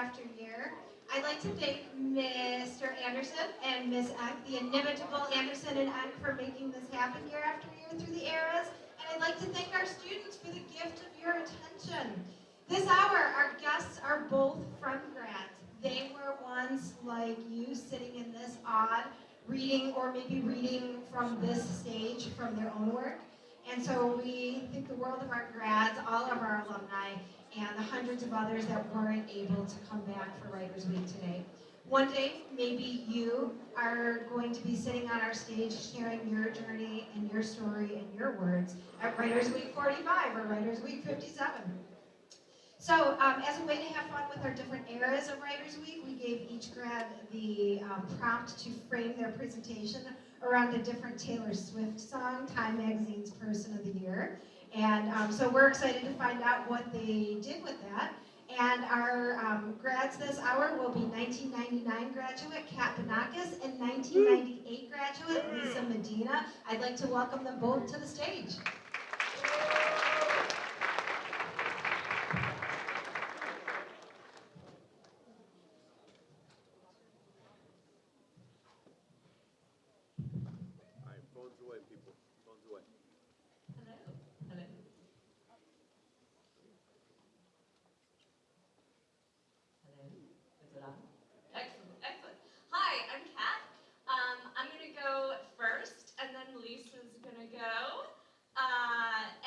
after year. I'd like to thank Mr. Anderson and Miss Eck, the inimitable Anderson and Eck, for making this happen year after year through the eras. And I'd like to thank our students for the gift of your attention. This hour, our guests are both from grads. They were once like you, sitting in this odd reading, or maybe reading from this stage from their own work. And so we think the world of our grads, all of our alumni, and the hundreds of others that weren't able to come back for Writers Week today. One day, maybe you are going to be sitting on our stage sharing your journey and your story and your words at Writers Week 45 or Writers Week 57. So as a way to have fun with our different eras of Writers Week, we gave each grad the prompt to frame their presentation around a different Taylor Swift song, Time Magazine's Person of the Year. And so we're excited to find out what they did with that. And our grads this hour will be 1999 graduate Kat Banakis and 1998 graduate Lisa Medina. I'd like to welcome them both to the stage.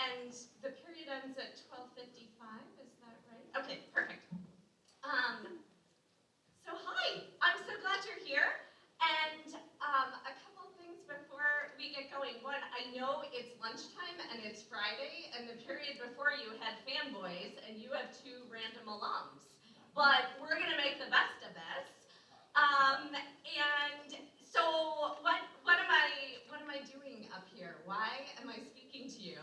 And the period ends at 12:55, is that right? Okay, perfect. So hi, I'm so glad you're here. And a couple things before we get going. One, I know it's lunchtime and it's Friday, and the period before you had fanboys, and you have two random alums. But we're gonna make the best of this. And so what am I doing up here? Why am I speaking to you?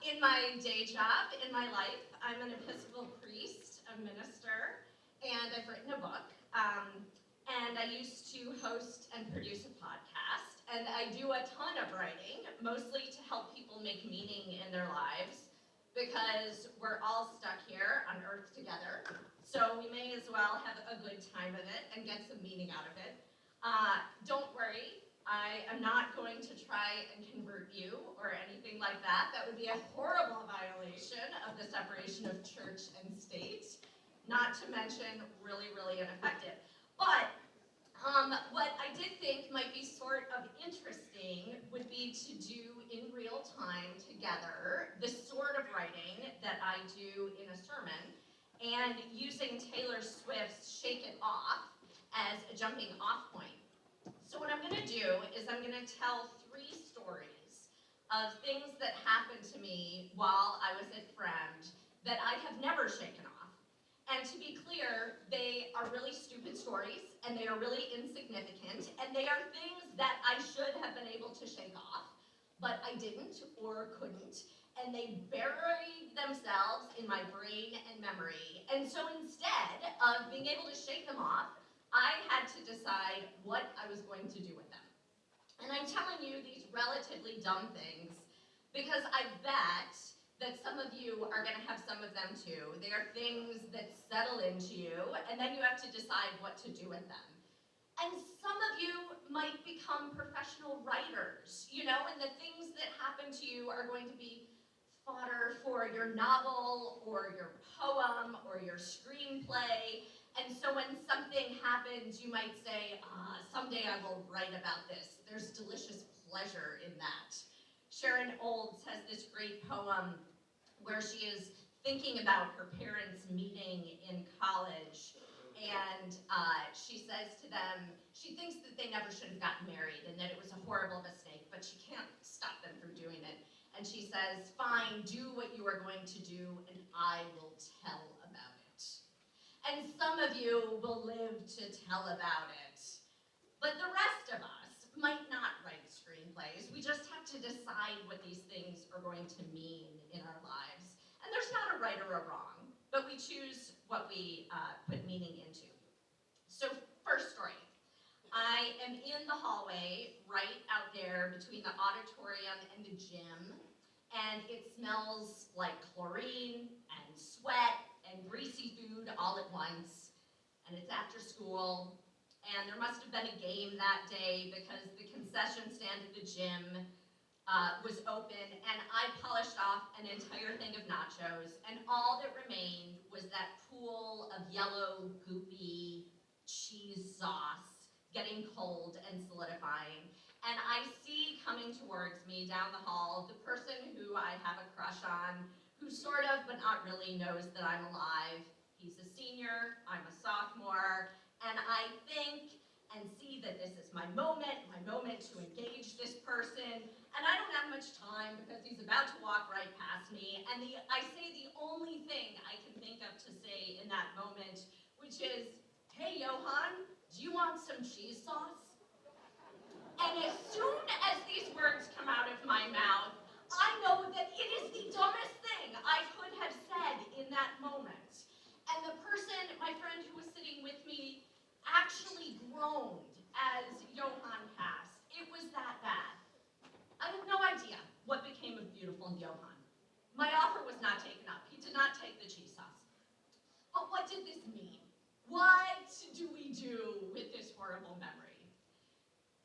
In my day job, in my life, I'm an Episcopal priest, a minister, and I've written a book. And I used to host and produce a podcast, and I do a ton of writing, mostly to help people make meaning in their lives, because we're all stuck here on Earth together, so we may as well have a good time of it and get some meaning out of it. Don't worry, I am not going to try and convert you or anything like that. That would be a horrible violation of the separation of church and state, not to mention really, really ineffective. But what I did think might be sort of interesting would be to do in real time together the sort of writing that I do in a sermon, and using Taylor Swift's Shake It Off as a jumping off point. So what I'm going to do is I'm going to tell 3 stories of things that happened to me while I was at Friend that I have never shaken off. And to be clear, they are really stupid stories, and they are really insignificant, and they are things that I should have been able to shake off, but I didn't or couldn't, and they buried themselves in my brain and memory. And so instead of being able to shake them off, I had to decide what I was going to do with them. And I'm telling you these relatively dumb things because I bet that some of you are going to have some of them too. They are things that settle into you, and then you have to decide what to do with them. And some of you might become professional writers, and the things that happen to you are going to be fodder for your novel or your poem or your screenplay. And so when something happens, you might say, someday I will write about this. There's delicious pleasure in that. Sharon Olds has this great poem where she is thinking about her parents meeting in college, and she says to them, she thinks that they never should have gotten married and that it was a horrible mistake, but she can't stop them from doing it. And she says, fine, do what you are going to do, and I will tell about it. And some of you will live to tell about it. But the rest of us might not write screenplays. We just have to decide what these things are going to mean in our lives. And there's not a right or a wrong, but we choose what we put meaning into. So first story. I am in the hallway right out there between the auditorium and the gym, and it smells like chlorine and sweat and greasy food all at once, and it's after school, and there must have been a game that day because the concession stand at the gym was open, and I polished off an entire thing of nachos, and all that remained was that pool of yellow, goopy cheese sauce getting cold and solidifying. And I see coming towards me down the hall the person who I have a crush on, who sort of, but not really, knows that I'm alive. He's a senior, I'm a sophomore, and I think and see that this is my moment to engage this person. And I don't have much time because he's about to walk right past me. And I say the only thing I can think of to say in that moment, which is, "Hey, Johan, do you want some cheese sauce?" And as soon as these words come out of my mouth, I know that it is the dumbest thing I could have said in that moment. And the person, my friend who was sitting with me, actually groaned as Johan passed. It was that bad. I have no idea what became of beautiful Johan. My offer was not taken up. He did not take the cheese sauce. But what did this mean? What do we do with this horrible memory?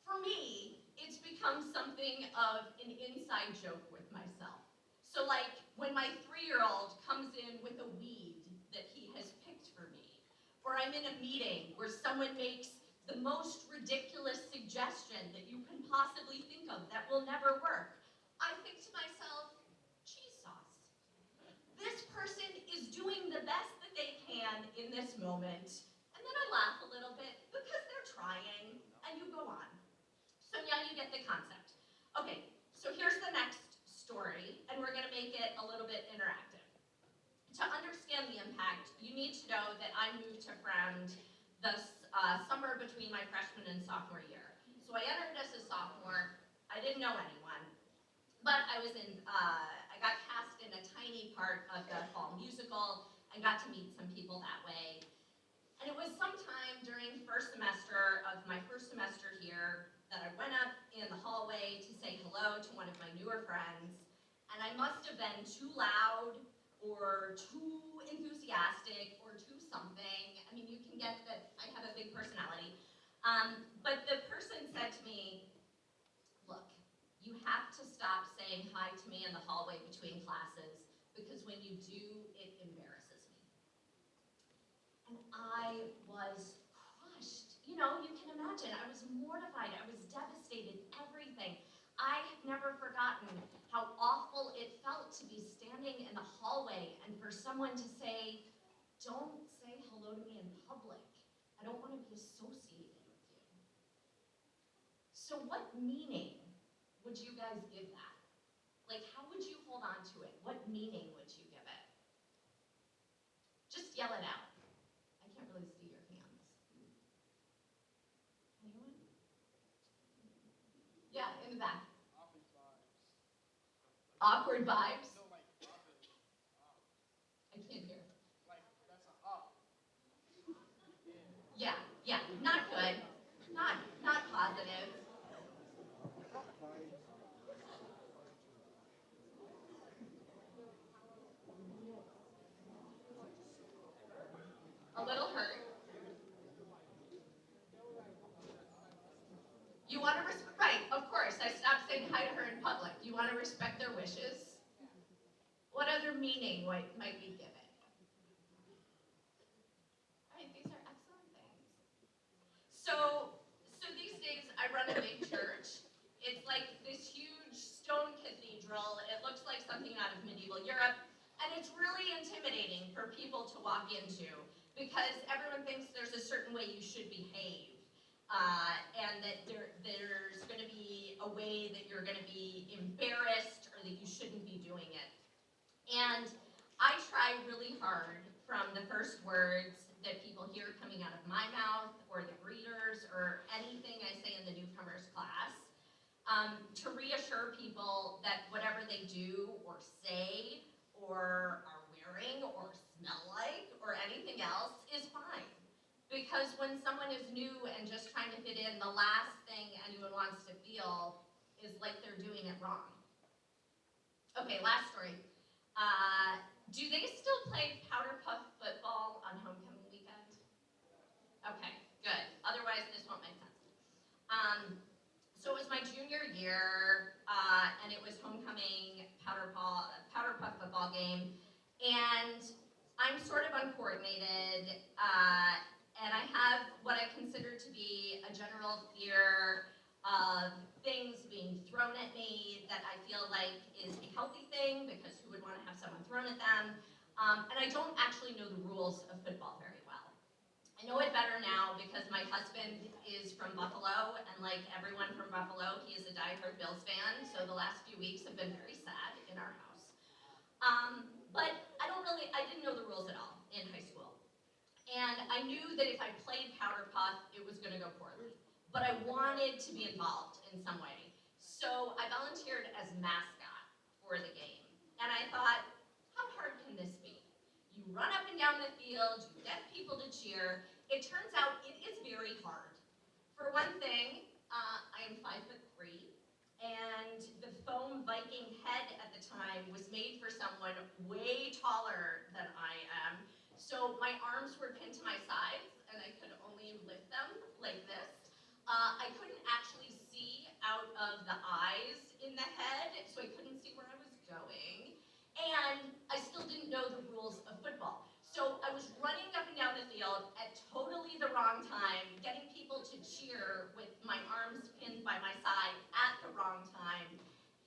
For me, it's become something of an inside joke with myself. So like when my 3-year-old comes in with a weed that he has picked for me, or I'm in a meeting where someone makes the most ridiculous suggestion that you can possibly think of that will never work, I think to myself, cheese sauce. This person is doing the best that they can in this moment, and then I laugh a little bit because they're trying, and you go on. So now you get the concept. Okay, so here's the next story, and we're gonna make it a little bit interactive. To understand the impact, you need to know that I moved to Friend the summer between my freshman and sophomore year. So I entered as a sophomore. I didn't know anyone, but I got cast in a tiny part of the fall musical and got to meet some people that way. And it was sometime during first semester of my first semester here that I went up in the hallway to say hello to one of my newer friends, and I must have been too loud or too enthusiastic or too something. I mean, you can get that I have a big personality. But the person said to me, "Look, you have to stop saying hi to me in the hallway between classes because when you do, it embarrasses me." And I was crushed. You know, you can imagine, I was mortified, I was devastated, everything. I have never forgotten how awful it felt to be standing in the hallway and for someone to say, "Don't say hello to me in public. I don't want to be associated with you." So what meaning would you guys give that? Like, how would you hold on to it? What meaning would you give it? Just yell it out. I can't really see your hands. Anyone? Yeah, in the back. Awkward vibes? I can't hear. Yeah, yeah, not good. Not positive. A little hurt. You want to respect, right, of course, I stopped saying hi to her in public. You want to respect their wishes? What other meaning might we give it? Right, these are excellent things. So these days I run a big church. It's like this huge stone cathedral. It looks like something out of medieval Europe, and it's really intimidating for people to walk into because everyone thinks there's a certain way you should behave. And that there's going to be a way that you're going to be embarrassed or that you shouldn't be doing it. And I try really hard from the first words that people hear coming out of my mouth or the greeters or anything I say in the newcomers class to reassure people that whatever they do or say or are wearing or smell like or anything else is fine. Because when someone is new and just trying to fit in, the last thing anyone wants to feel is like they're doing it wrong. Okay, last story. Do they still play powder puff football on homecoming weekend? year, and it was homecoming powder puff football game, and I'm sort of uncoordinated, and I have what I consider to be a general fear of things being thrown at me that I feel like is a healthy thing, because who would want to have someone thrown at them? And I don't actually know the rules of football very well. I know it better now because my husband is from Buffalo, and like everyone from Buffalo, he is a diehard Bills fan, so the last few weeks have been very sad in our house. But I didn't know the rules at all in high school. And I knew that if I played powder puff, it was gonna go poorly. But I wanted to be involved in some way. So I volunteered as mascot for the game. And I thought, how hard can this be? You run up and down the field, you get people to cheer. It turns out it is very hard. For one thing, I am 5'3", and the foam Viking head at the time was made for someone way taller than I am. So my arms were pinned to my sides, and I could only lift them like this. I couldn't actually see out of the eyes in the head, so I couldn't see where I was going. And I still didn't know the rules of football. So I was running up and down the field at totally the wrong time, getting people to cheer with my arms pinned by my side at the wrong time.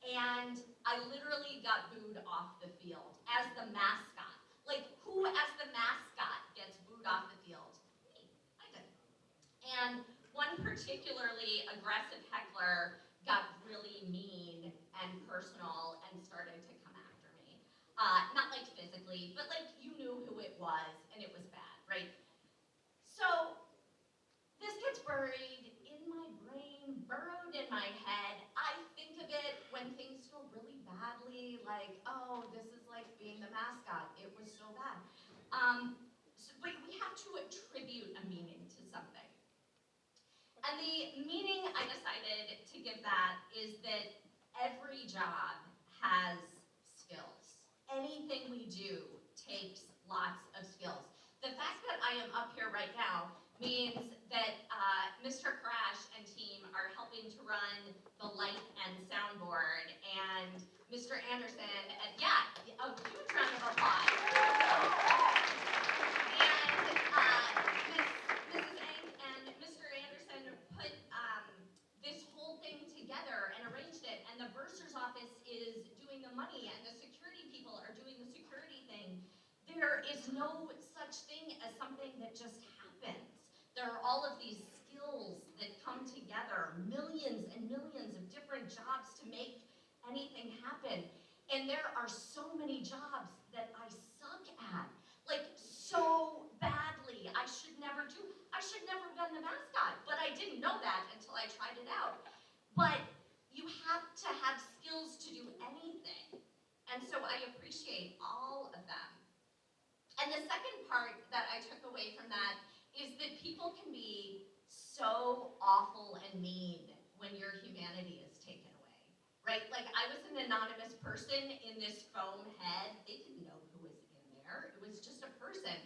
And I literally got booed off the field as the mascot. Like, who as the mascot gets booed off the field? Me, I did. And one particularly aggressive heckler got really mean and personal and started to come after me. Not like physically, but like you knew who it was, and it was bad, right? So this gets buried in my brain, burrowed in my head. I think of it when things go really badly, like, oh, this is like being the mascot. It was so bad. But we have to attribute a meaning to something. And the meaning I decided to give that is that every job has skills. Anything we do takes lots of skills. The fact that I am up here right now means that Mr. Crash and team are helping to run the light and soundboard, and Mr. Anderson, and yeah, a huge round of applause. And Mrs. Eng and Mr. Anderson put this whole thing together and arranged it, and the bursar's office is doing the money, and the security people are doing the security thing. There is no such thing as something that just happens. There are all of these skills that come together, millions and millions of different jobs to make anything happen. And there are so many jobs that I suck at, like so badly. I should never have been the mascot, but I didn't know that until I tried it out. But you have to have skills to do anything. And so I appreciate all of them. And the second part that I took away from that is that people can be so awful and mean when your humanity is taken away, right? Like, I was an anonymous person in this foam head. They didn't know who was in there. It was just a person.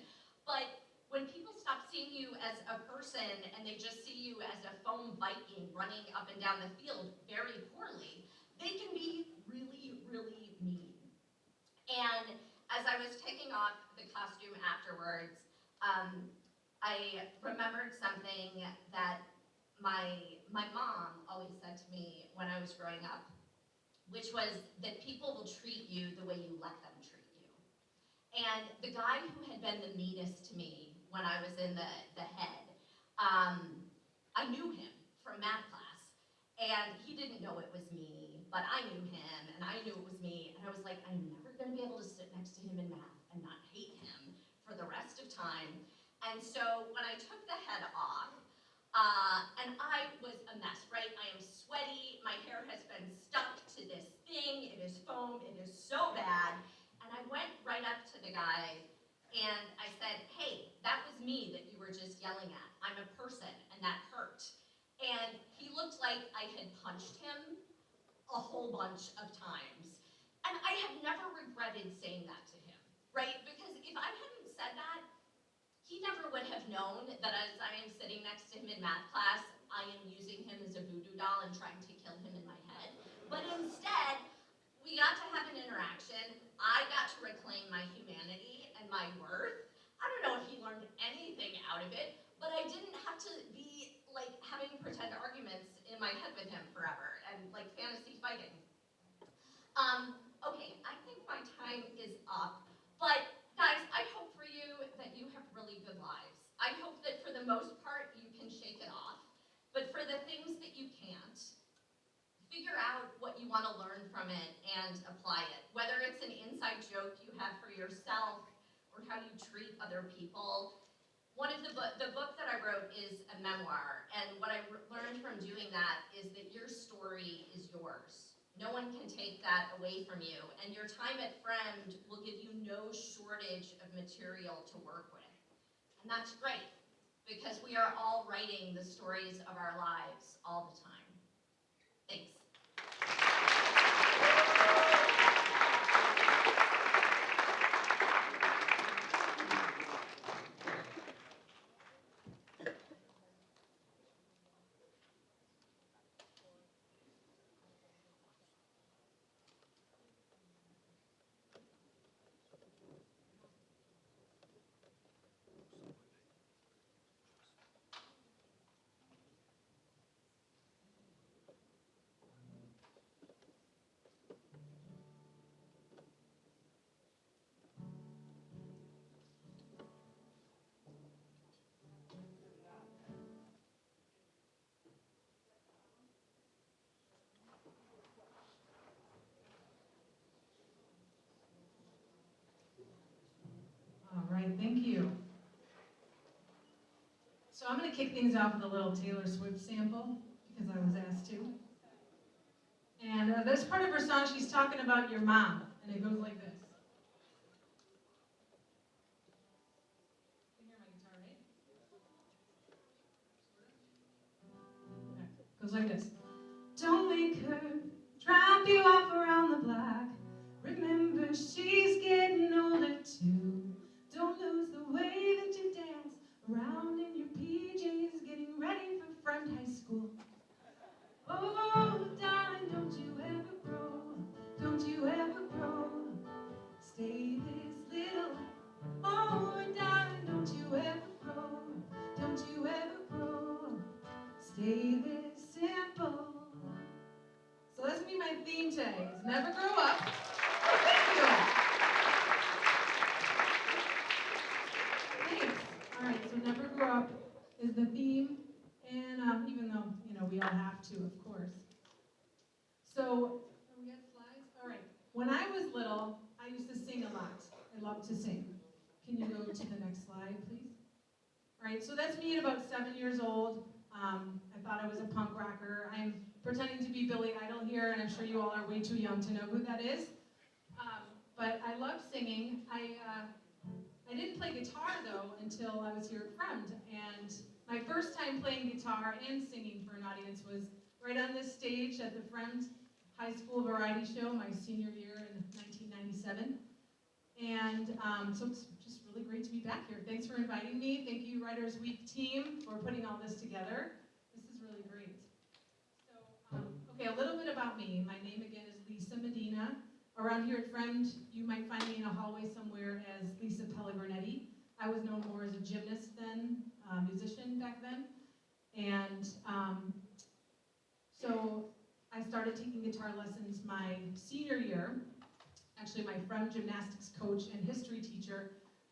But when people stop seeing you as a person and they just see you as a foam Viking running up and down the field very poorly, they can be really, really mean. And as I was taking off the costume afterwards, I remembered something that my mom always said to me when I was growing up, which was that people will treat you the way you let them treat you. And the guy who had been the meanest to me when I was in the head, I knew him from math class. And he didn't know it was me, but I knew him, and I knew it was me. And I was like, I'm never going to be able to sit next to him in math and not hate him for the rest of time. And so when I took the head off, and I was a mess, right? I am sweaty. My hair has been stuck to this thing. It is foam. It is so bad. And I went right up to the guy and I said, hey, that was me that you were just yelling at. I'm a person, and that hurt. And he looked like I had punched him a whole bunch of times. And I have never regretted saying that to him, right? Because if I hadn't said that, he never would have known that as I am sitting next to him in math class, I am using him as a voodoo doll and trying to kill him in my head. But instead, we got to have an interaction. I got to reclaim my humanity and my worth. I don't know if he learned anything out of it, but I didn't have to be like having pretend arguments in my head with him forever and like fantasy fighting. Okay, I think my time is up, but guys, I hope for you that you have really good lives. I hope that for the most part you can shake it off, but for the things that you can't, figure out what you want to learn from it and apply it. Whether it's an inside joke you have for yourself or how you treat other people. One of the book that I wrote is a memoir, and what I learned from doing that is that your story is yours. No one can take that away from you, and your time at Friend will give you no shortage of material to work with. And that's great, because we are all writing the stories of our lives all the time. Thanks. All right, thank you. So I'm going to kick things off with a little Taylor Swift sample because I was asked to. And this part of her song, she's talking about your mom, and it goes like this. You can hear my guitar, right? Okay. Goes like this. Don't make her drop you off around the block. Remember, she's getting older too. Don't lose the way that you dance around in your PJs, getting ready for Friend High School. Oh, darling, don't you ever grow, don't you ever grow. Stay this little. Oh, darling, don't you ever grow, don't you ever grow. Stay this simple. So that's gonna be my theme today, is never grow up. Thank you. Thanks. All right, so never grow up is the theme, and even though, we all have to, of course. So, we got slides? All right. When I was little, I used to sing a lot. I love to sing. Can you go to the next slide, please? All right, so that's me at about 7 years old. I thought I was a punk rocker. I'm pretending to be Billy Idol here, and I'm sure you all are way too young to know who that is. But I love singing. I didn't play guitar, though, until I was here at Friend. And my first time playing guitar and singing for an audience was right on this stage at the Friend High School Variety Show my senior year in 1997. And so it's just really great to be back here. Thanks for inviting me. Thank you, Writers Week team, for putting all this together. This is really great. So, okay, a little bit about me. My name again is Lisa Medina. Around here at Friend, you might find me in a hallway somewhere as Lisa Pellegranetti. I was known more as a gymnast than a musician back then. And so I started taking guitar lessons my senior year. Actually, my friend gymnastics coach and history teacher,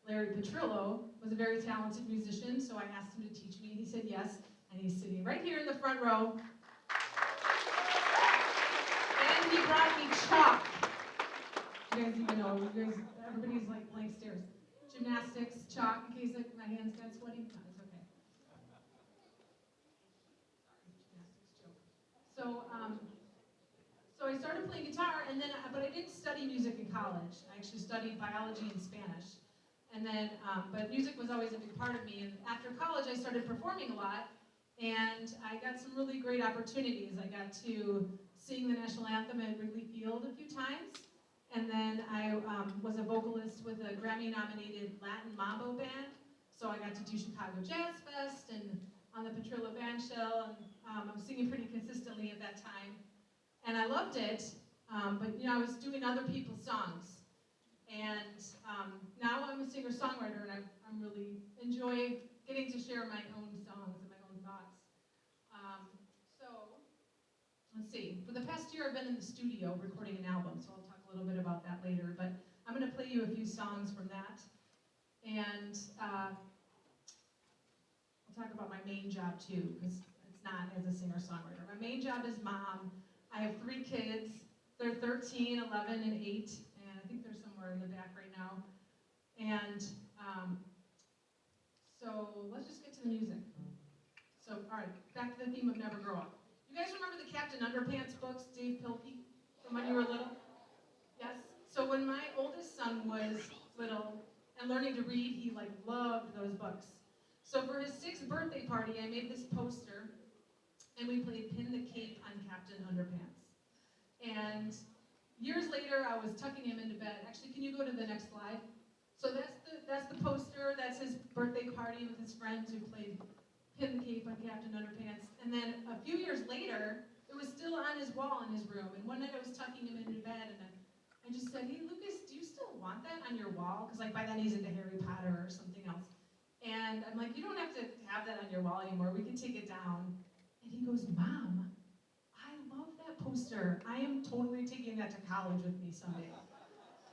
Larry Petrillo, was a very talented musician, so I asked him to teach me, and he said yes, and he's sitting right here in the front row. And he brought me chalk. You guys even know, everybody's like blank stares. Gymnastics, chalk, in case my hands got sweaty. No, it's okay. Sorry, gymnastics joke. So I started playing guitar, but I didn't study music in college. I actually studied biology and Spanish. And then, but music was always a big part of me. And after college, I started performing a lot, and I got some really great opportunities. I got to sing the national anthem at Wrigley Field a few times. And then I was a vocalist with a Grammy-nominated Latin Mambo band. So I got to do Chicago Jazz Fest and on the Petrillo Band Shell, and I was singing pretty consistently at that time. and I loved it, but I was doing other people's songs. And now I'm a singer-songwriter, and I'm really enjoy getting to share my own songs and my own thoughts. So, let's see. For the past year, I've been in the studio recording an album, so I'll talk a little bit about that later. But I'm going to play you a few songs from that. And I'll talk about my main job, too, because it's not as a singer-songwriter. My main job is mom. I have 3 kids. They're 13, 11, and 8. And I think they're somewhere in the back right now. And so let's just get to the music. So, all right, back to the theme of Never Grow Up. You guys remember the Captain Underpants books, Dave Pilkey, from when you were little? Yes? So when my oldest son was little and learning to read, he loved those books. So for his 6th birthday party, I made this poster, and we played Pin the Cape on Captain Underpants. And years later, I was tucking him into bed. Actually, can you go to the next slide? So that's the poster. That's his birthday party with his friends who played Pin the Cape on Captain Underpants. And then a few years later, it was still on his wall in his room. And one night I was tucking him into bed, and I just said, "Hey, Lucas, do you still want that on your wall?" Because by then he's into Harry Potter or something else. And I'm like, "You don't have to have that on your wall anymore. We can take it down." And he goes, "Mom, I love that poster. I am totally taking that to college with me someday."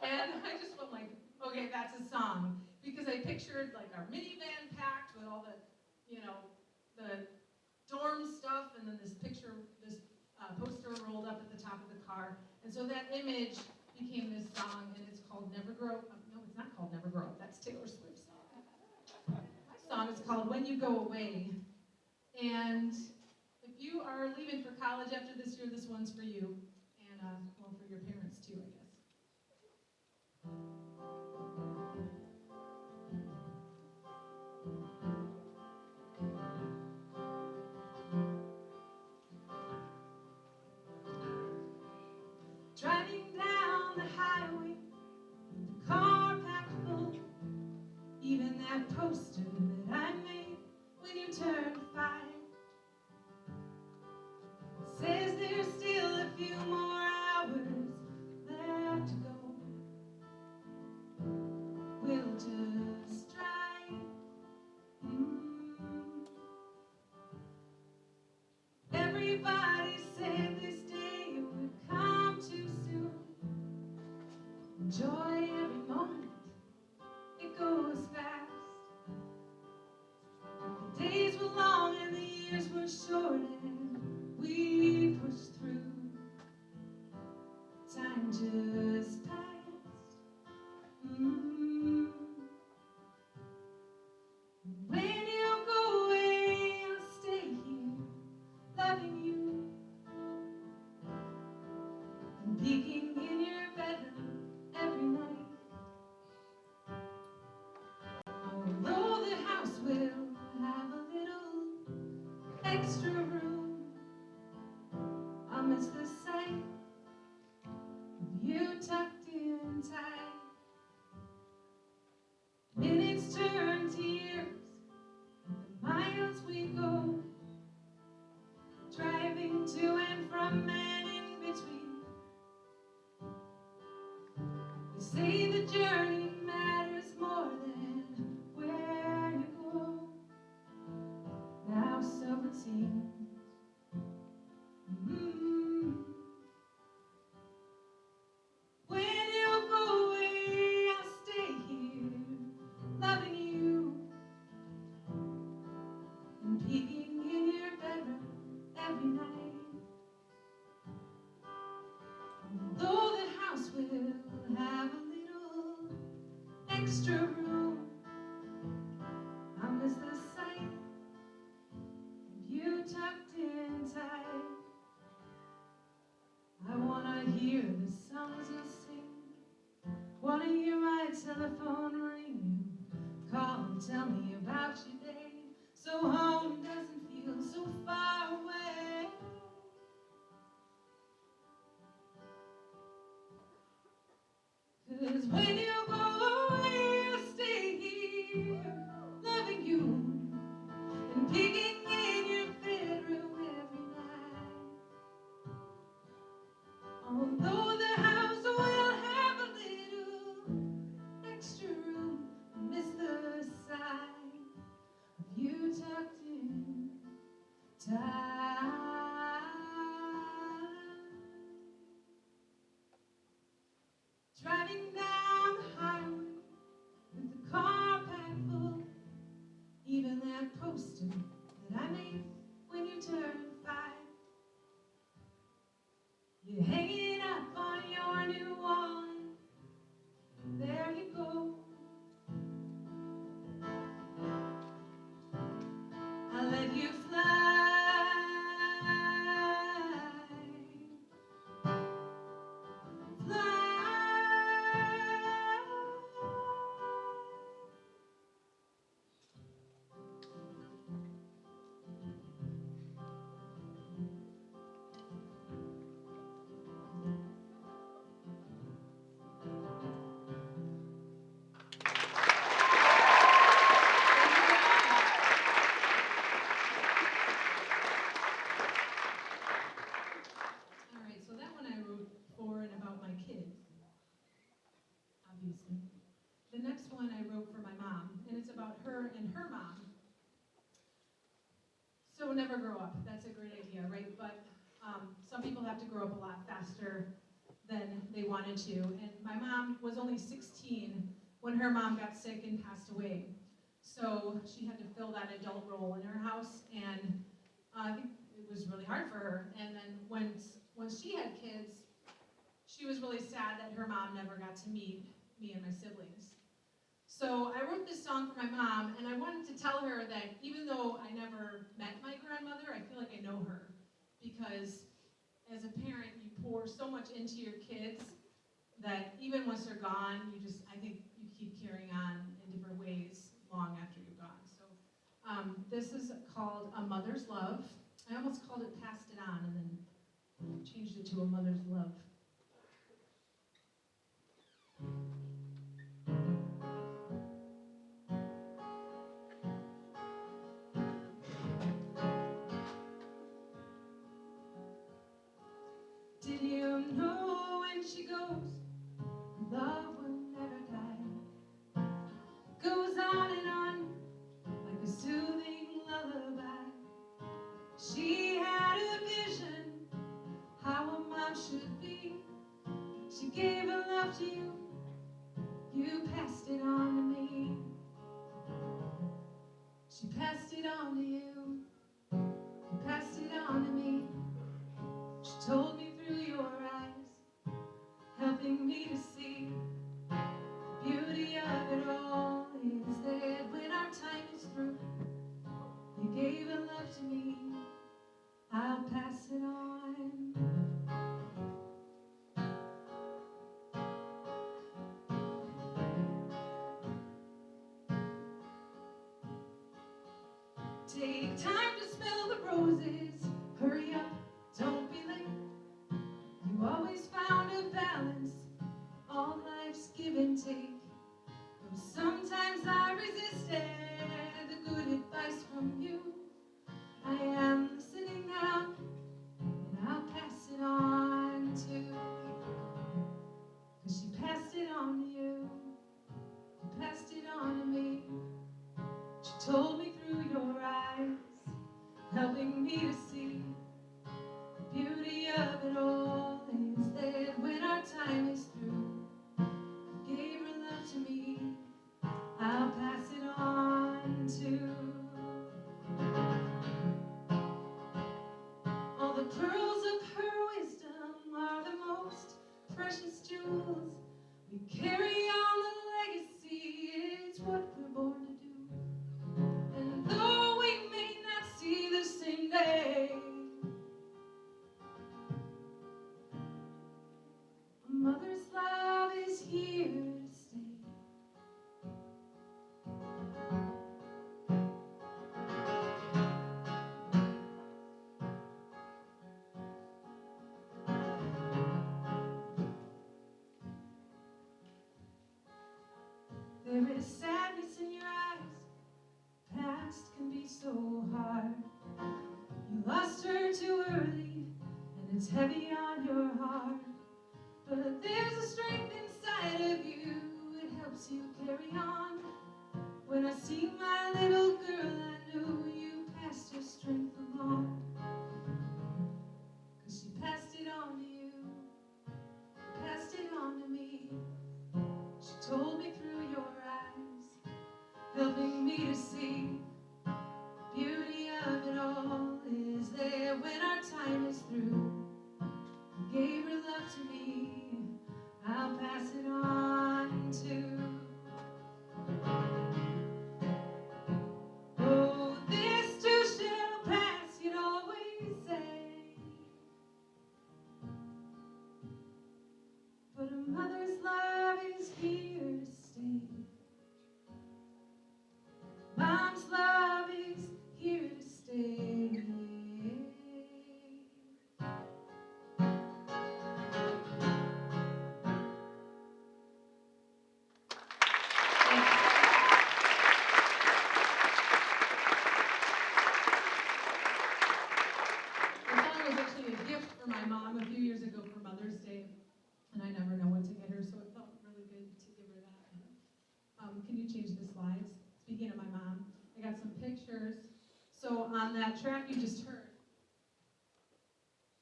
And I just went like, okay, that's a song. Because I pictured our minivan packed with all the, the dorm stuff, and then this poster rolled up at the top of the car. And so that image became this song, and it's called Never Grow Up. No, it's not called Never Grow Up. That's Taylor Swift's song. My song is called When You Go Away. And if you are leaving for college after this year, this one's for you. And, well, for your parents too, I guess. Driving down the highway, the car packed full. Even that poster that I made when you turned 5 says there's still a few more hours left to go. We'll just drive. Everybody said this day would come too soon. Enjoy every moment, it goes fast. The days were long and the years were short, and we pushed through. Time just passed. When you go away, I'll stay here, loving you, and peeking in your bedroom every night. Although the house will have a little extra room, I'll miss the sight of you tucked in tight. Minutes turn to years, the miles we go, driving to and from and in between. They say the journey matters more than where you go. Now so it seems. When you go away, I'll stay here, loving you, and peeking in your bedroom every night. Though the house will have a little extra room, I'll miss the sight of you tucked in tight. I wanna hear the songs you sing, wanna hear my telephone ring. You call and tell me about your day, so home doesn't feel so far away. 'Cause when you go away, I'll stay here, loving you, and peeking in your bedroom every night. poster that I made when you turned 5. You hang it up on your new wall, and there you go. I let you fly, fly. All right, so that one I wrote for and about my kids, obviously. The next one I wrote for my mom, and it's about her and her mom. So never grow up. That's a great idea, right? But some people have to grow up a lot faster than they wanted to. And my mom was only 16 when her mom got sick and passed away. So she had to fill that adult role in her house, and I think it was really hard for her. And then when she had kids, she was really sad that her mom never got to meet me and my siblings. So I wrote this song for my mom, and I wanted to tell her that even though I never met my grandmother, I feel like I know her. Because as a parent, you pour so much into your kids that even once they're gone, I think you keep carrying on in different ways long after you're gone. So this is called A Mother's Love. I almost called it Passed It On, and then changed it to A Mother's Love. Did you know when she goes, love will never die? Goes on and on like a soothing lullaby. She had a vision how a mom should be. She gave her love to you, you passed it on to me. She passed it on to you, you passed it on to me. She told me through your eyes, helping me to see the beauty of it all is that when our time is through, you gave her love to me, I'll pass it on. Take time to smell the roses, hurry up, don't be late. You always found a balance, all life's give and take. Though sometimes I resisted the good advice from you, I am listening now, and I'll pass it on to you. 'Cause she passed it on to you, you passed it on to me. She told me through your eyes, helping me to see the beauty of it all is that when our time is through, you gave her love to me, I'll pass it on to. All the pearls of her wisdom are the most precious jewels. We carry on the legacy, it's what we're born to do. And though we may not see the same day, a mother's love is here to stay. There is sadness in your eyes, past can be so hard. You lost her too early, and it's heavy on your heart. But there's a strength inside of you, it helps you carry on. When I see my little girl, I knew you passed your strength along. 'Cause she passed it on to you, passed it on to me. She told me through your eyes, helping me to see the after me, I'll pass it on to. Oh, this too shall pass, you'd always say. But a mother's love is here to stay. Mom's love is here to stay. The song was actually a gift for my mom a few years ago for Mother's Day, and I never know what to get her, so it felt really good to give her that. Can you change the slides? Speaking of my mom, I got some pictures. So on that track you just heard,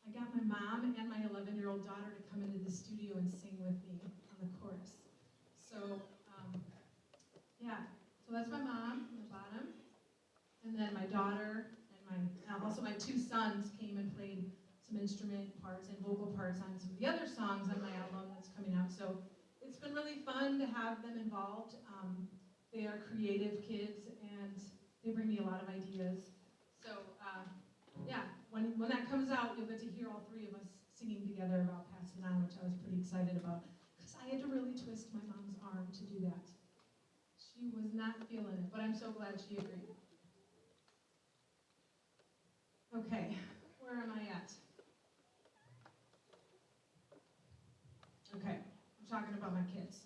I got my mom and my 11-year-old daughter to come into the studio and sing with me on the chorus. So, yeah, so that's my mom on the bottom, and then my daughter and also my two sons came and played some instrument parts and vocal parts on some of the other songs on my album that's coming out. So it's been really fun to have them involved. They are creative kids and they bring me a lot of ideas. So yeah, when that comes out, you'll get to hear all three of us singing together about Pass It On, which I was pretty excited about because I had to really twist my mom's arm to do that. She was not feeling it, but I'm so glad she agreed. Okay, where am I at? Okay, I'm talking about my kids.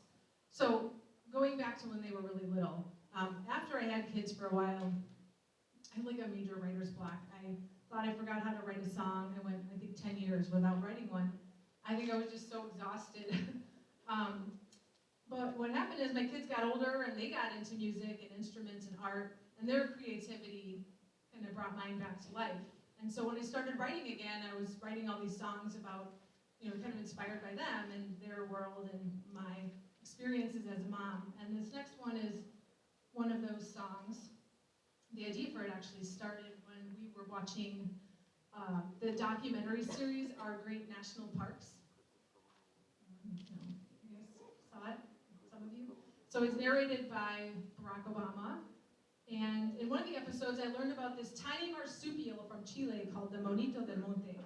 So going back to when they were really little, after I had kids for a while, I had like a major writer's block. I thought I forgot how to write a song. I went, I think, 10 years without writing one. I think I was just so exhausted. But what happened is my kids got older and they got into music and instruments and art, and their creativity kind of brought mine back to life. And so when I started writing again, I was writing all these songs about, kind of inspired by them and their world and my experiences as a mom. And this next one is one of those songs. The idea for it actually started when we were watching the documentary series, Our Great National Parks. You guys saw it? Some of you? So it's narrated by Barack Obama. And in one of the episodes, I learned about this tiny marsupial from Chile called the Monito del Monte,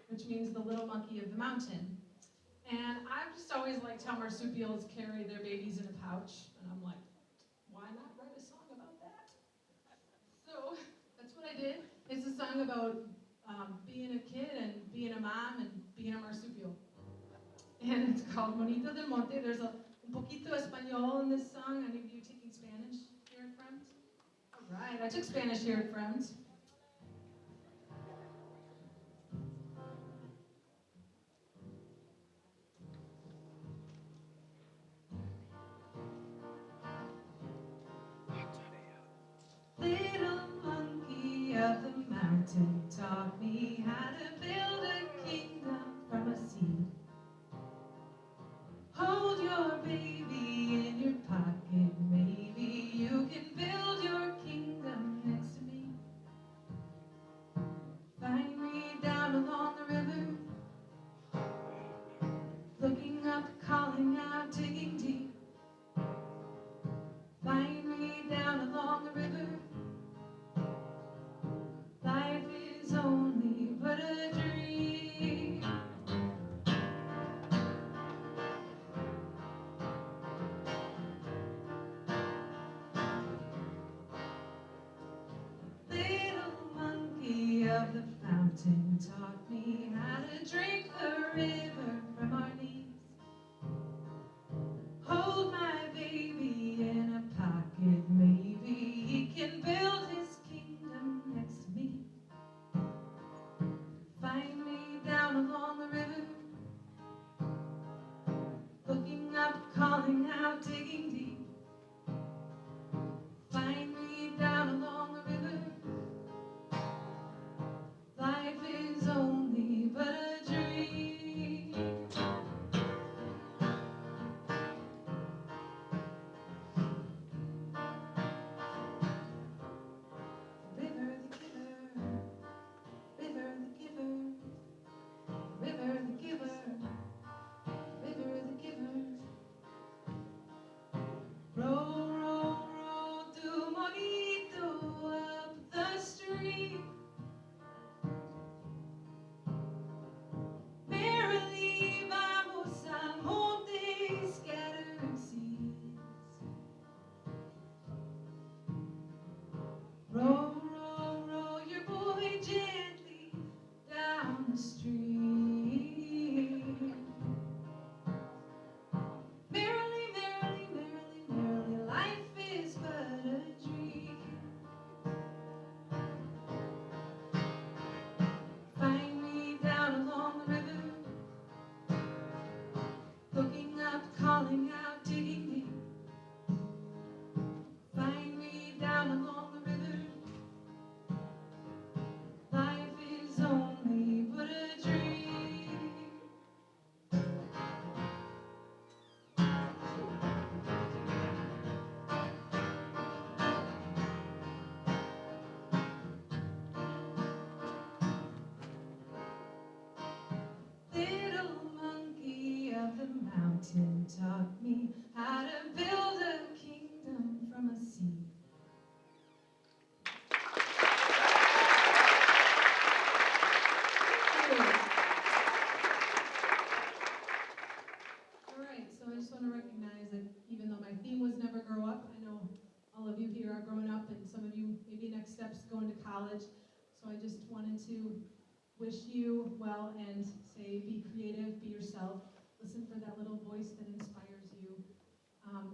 which means the little monkey of the mountain. And I've just always liked how marsupials carry their babies in a pouch. And I'm like, why not write a song about that? So that's what I did. It's a song about being a kid and being a mom and being a marsupial. And it's called Monito del Monte. There's un poquito español in this song. Any of you taking Spanish here at Friends? All right, I took Spanish here at Friends. Little monkey of the mountain taught me how to build a kingdom from a seed. Hold your baby in your pocket, maybe you can build your kingdom next to me. Find me down along the river, looking up, calling out, digging deep. Find me down along the river. Life is only but a dream. Little monkey of the fountain taught me how to drink the river from our knees. Hold my baby in a pocket, maybe he can build his kingdom next to me. Find me down along the river, looking up, calling out, digging deep. Find me down along the river. Life is only but a dream. going to college. So I just wanted to wish you well and say be creative, be yourself, listen for that little voice that inspires you.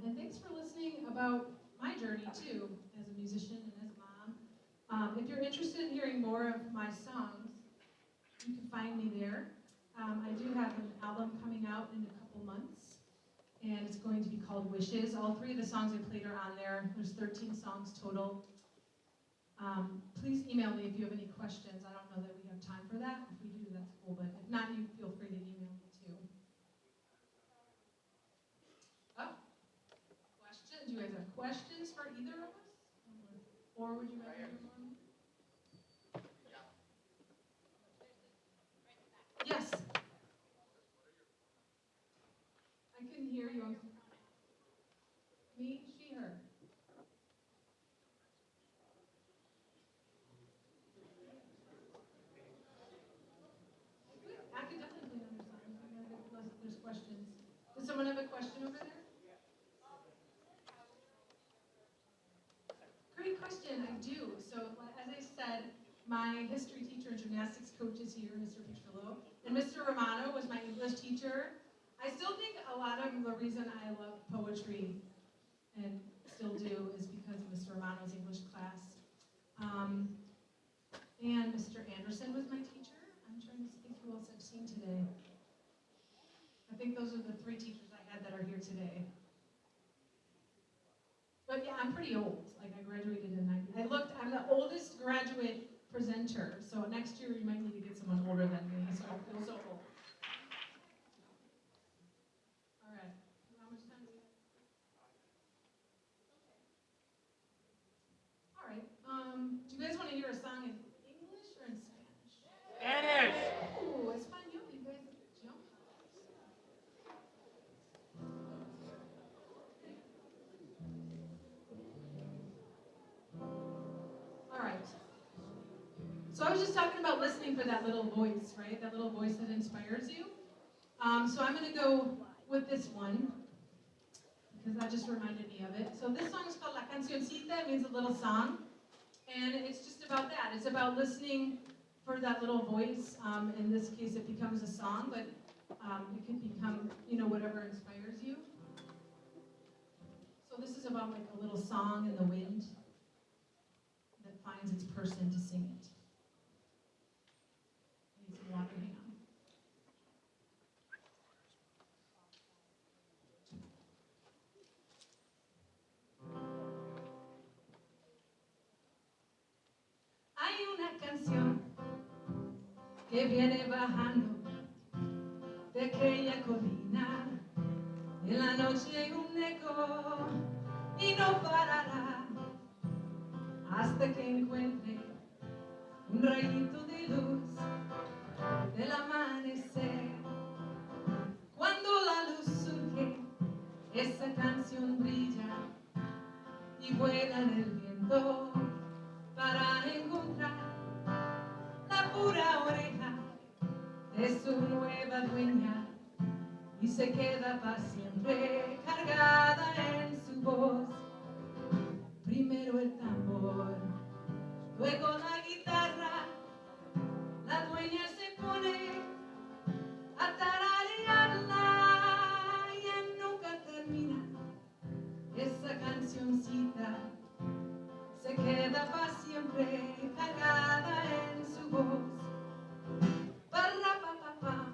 And thanks for listening about my journey too, as a musician and as a mom. If you're interested in hearing more of my songs, you can find me there. I do have an album coming out in a couple months, and it's going to be called Wishes. All 3 of the songs I played are on there. There's 13 songs total. Please email me if you have any questions. I don't know that we have time for that. If we do, that's cool, but if not, you feel free to email me too. Oh, questions? Do you guys have questions for either of us? Or would you rather hear more? Yes. I couldn't hear you. Me, she, her. I could definitely play another song. Unless there's questions. Does someone have a question over there? Great question. I do. So, as I said, my history teacher and gymnastics coach is here, Mr. Petrillo, and Mr. Romano was my English teacher. I still think a lot of the reason I love poetry and still do is because of Mr. Romano's English class. And Mr. Anderson was my teacher. I'm trying to think who else I've seen today. I think those are the 3 teachers I had that are here today. But yeah, I'm pretty old. Like I graduated in 90. I'm the oldest graduate presenter. So next year you might need to get someone older than me. So I feel so old. All right. How much time do we have? All right. Do you guys want to hear a song in English or in Spanish? Spanish. Oh, Espanol. You guys jump. All right. So I was just talking about listening for that little voice, right? That little voice that inspires you. So I'm going to go with this one because that just reminded me of it. So this song is called La Cancioncita. It means a little song. And it's just about that. It's about listening for that little voice. In this case, it becomes a song, but it can become, whatever inspires you. So this is about like a little song in the wind that finds its person to sing it. I need some water, hang on. Hay una canción que viene bajando de aquella colina. En la noche hay un eco y no parará hasta que encuentre un rayito de luz del amanecer. Cuando la luz surge, esa canción brilla y vuela en el viento para encontrar la pura oreja de su nueva dueña y se queda para siempre cargada en su voz. Primero el tambor, luego la guitarra, la dueña se pone a tararearla y nunca termina. Esa cancioncita se queda para siempre cargada en su voz. Parrapapapam,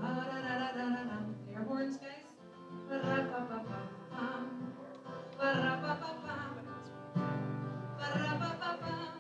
parararararam. Air horns, guys. Parrapapapam, parrapapapam, parrapapapam,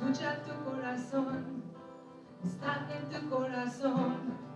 escucha tu corazón, está en tu corazón.